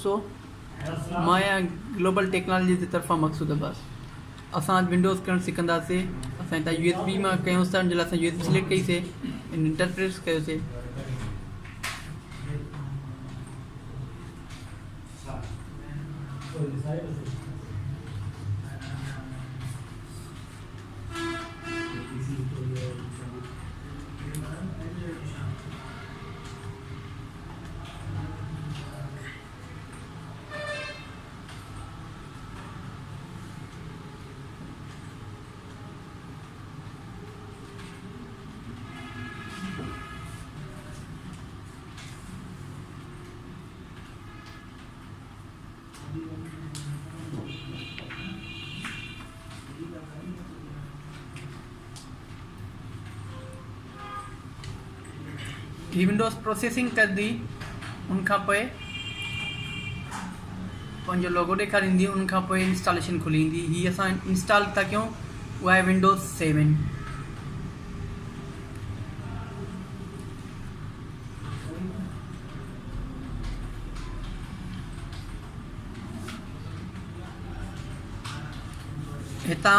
सो मैं global technology की तरफा मकसूद अब्बास असां विंडोज़ करण सिखंदासीं असां हितां USB मां कयूंसि था उन जे लाइ असां USB सिलेक्ट कईसीं इंटरप्रेस कयोसीं ही विंडोज़ प्रोसेसिंग कर दी उनखां पोइ पंहिंजो लोगो ॾेखारींदी उनखां पोइ इंस्टॉलेशन खुली ईंदी ही असां इंस्टॉल था कयूं उहा आहे विंडोज़ 7 हितां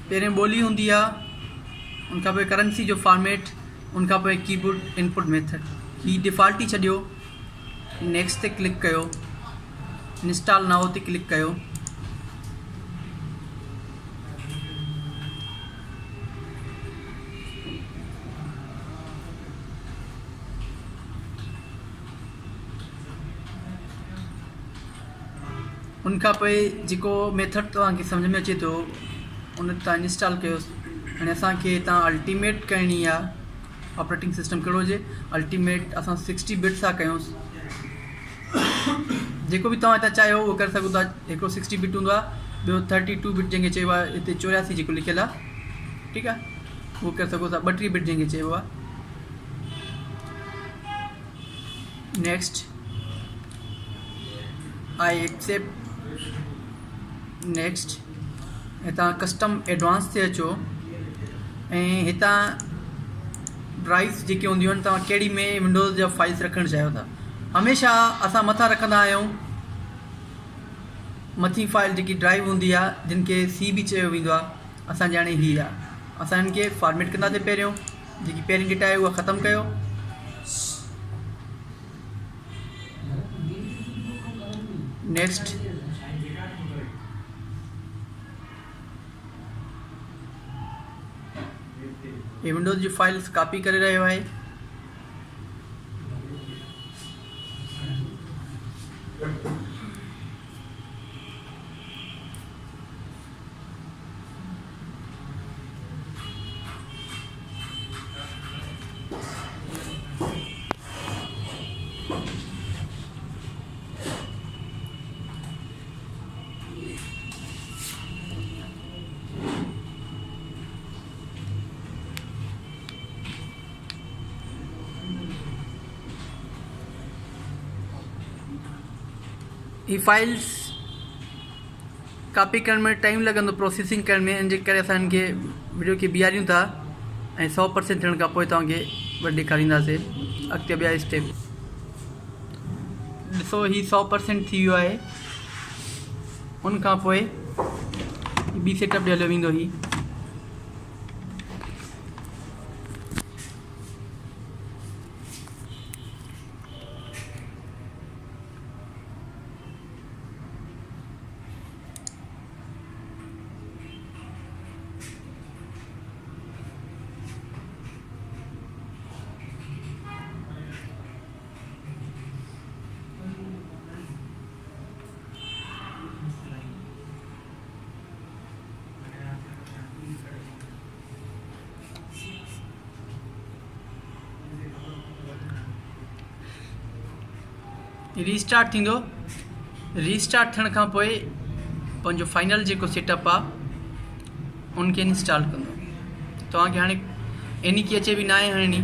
पहिरें ॿोली हूंदी आहे उनखां पोइ करेंसी जो फॉर्मेट उनखां पोइ कीबोर्ड इनपुट मेथड ही डिफ़ॉल्ट ई छॾियो नेक्स्ट ते क्लिक कयो इंस्टॉल नाउ ते क्लिक कयो उनखां पोइ जेको मेथड तव्हांखे सम्झ में अचे थो उन तव्हां इंस्टॉल कयोसि हाणे असांखे तव्हां अल्टीमेट करणी आहे ऑपरेटिंग सिस्टम कहिड़ो हुजे अल्टीमेट असां 60 बिट सां कयूंसि जेको बि तव्हां हितां चाहियो उहो करे सघो था हिकिड़ो 60 बिट हूंदो आहे ॿियो 32 बिट जंहिंखे चइबो आहे हिते 84 जेको लिखियलु आहे ठीकु आहे उहो करे सघो था 32 बिट जंहिंखे चइबो आहे नेक्स्ट आई एक्सेप्ट नेक्स्ट हितां कस्टम एडवांस ते अचो ऐं हितां ड्राइव्स जेके हूंदियूं आहिनि तव्हां कहिड़ी में विंडोज़ जा फाइल्स रखणु चाहियो था हमेशह असां मथां रखंदा आहियूं मथी फाइल जेकी ड्राइव हूंदी आहे जिन खे सी बि चयो वेंदो आहे असांजे हाणे हीअ आहे असां हिन खे फॉर्मेट कंदासीं पहिरियों जेकी पहिरीं डेटा आहे उहा ख़तमु कयो नेक्स्ट ये विंडोज़ जी फाइल्स कॉपी करे रहियो आहे ही फाइल्स कॉपी करण में टाइम लॻंदो प्रोसेसिंग करण में इन जे करे असां हिनखे वीडियो खे बीहारियूं था ऐं 100% थियण खां पोइ तव्हांखे वरी ॾेखारींदासीं अॻिते ॿिया स्टेप ॾिसो ही 100% थी वियो आहे उनखां पोइ ॿी सेटअप ॾे हलियो वेंदो ही रीस्टार्ट थींदो रीस्टार्ट थियण खां पोइ पंहिंजो फाइनल जेको सेटअप आहे उनखे इंस्टॉल कंदो तव्हांखे हाणे एनी की अचे बि न आहे हणणी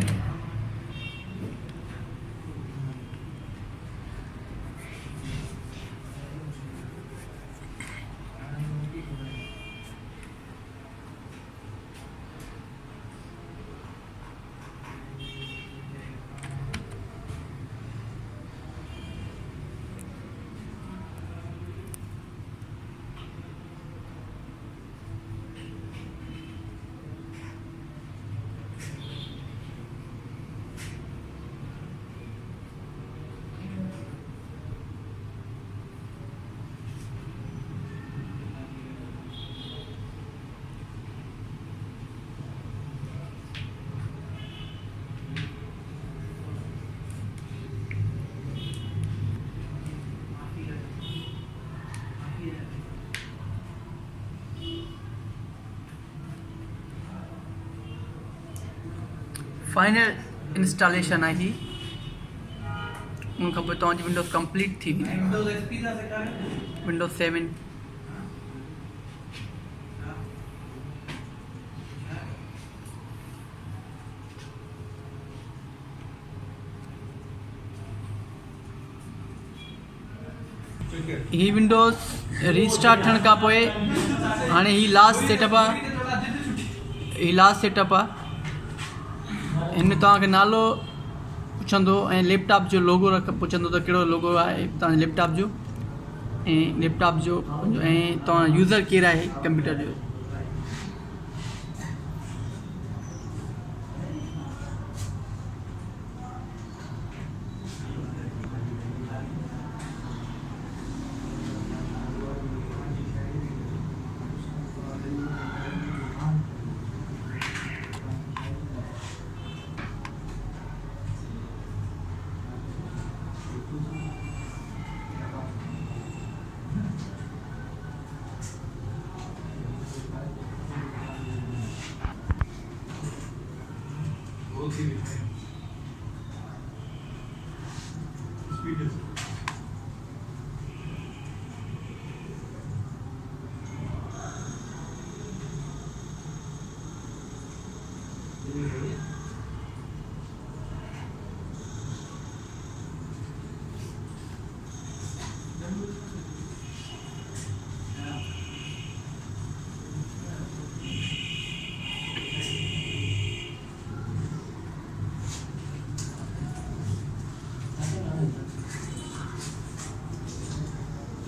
फाइनल इंस्टॉलेशन आहे ही उन खां पोइ तव्हांजी विंडोज़ कंप्लीट थी वेंदी विंडोज़ 7 ही विंडोज़ रीस्टार्ट थियण खां पोइ हाणे ही लास्ट सेटअप आहे हिन तव्हांखे नालो पुछंदो ऐं लैपटॉप जो लोगो पुछंदो त कहिड़ो लोगो आहे तव्हांजे लैपटॉप जो ऐं लैपटॉप जो ऐं तव्हां यूज़र केरु आहे कंप्यूटर जो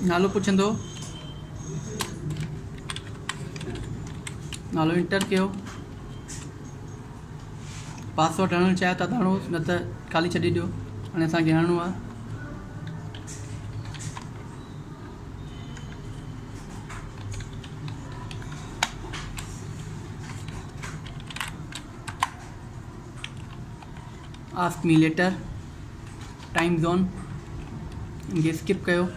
नालो पुछंदो नालो इंटर कयो पासवर्ड हणणु चाहियो था त हणो न त ख़ाली छॾे ॾियो हाणे असांखे हणणो आहे ask me later time zone इनखे स्किप कयो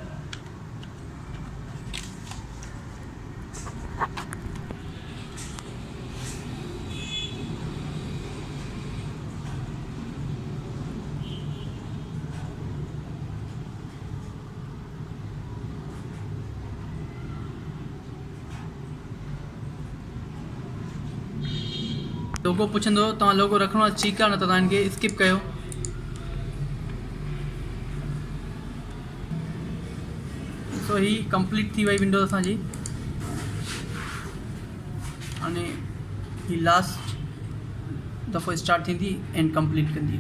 लोगो पुछंदो तव्हां लोगो रखणो आहे ठीकु आहे न त तव्हां हिनखे स्किप कयो सो ही कंप्लीट थी वई विंडोज़ असांजी हाणे ही लास्ट दफ़ो स्टार्ट थींदी एंड कंप्लीट कंदी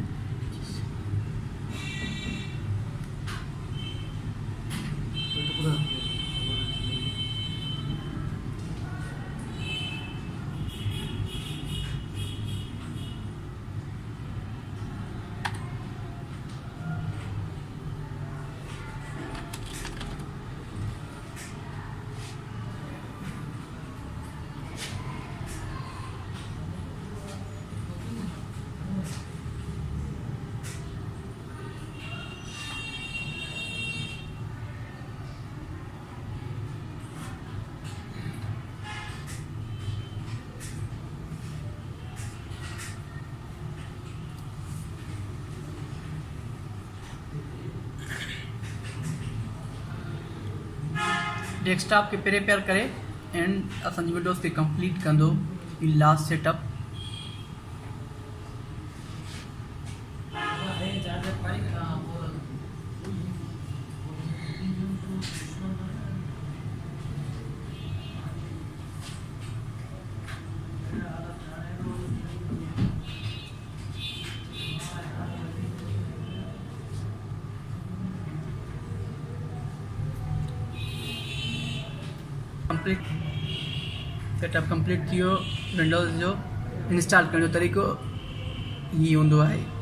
डेस्कटॉप के प्रिपेयर करे एंड असांजी विंडोज़ खे कंप्लीट कंदो ही last setup complete setup complete थी वियो विंडोज़ जो इंस्टॉल करण जो तरीक़ो ही हूंदो आहे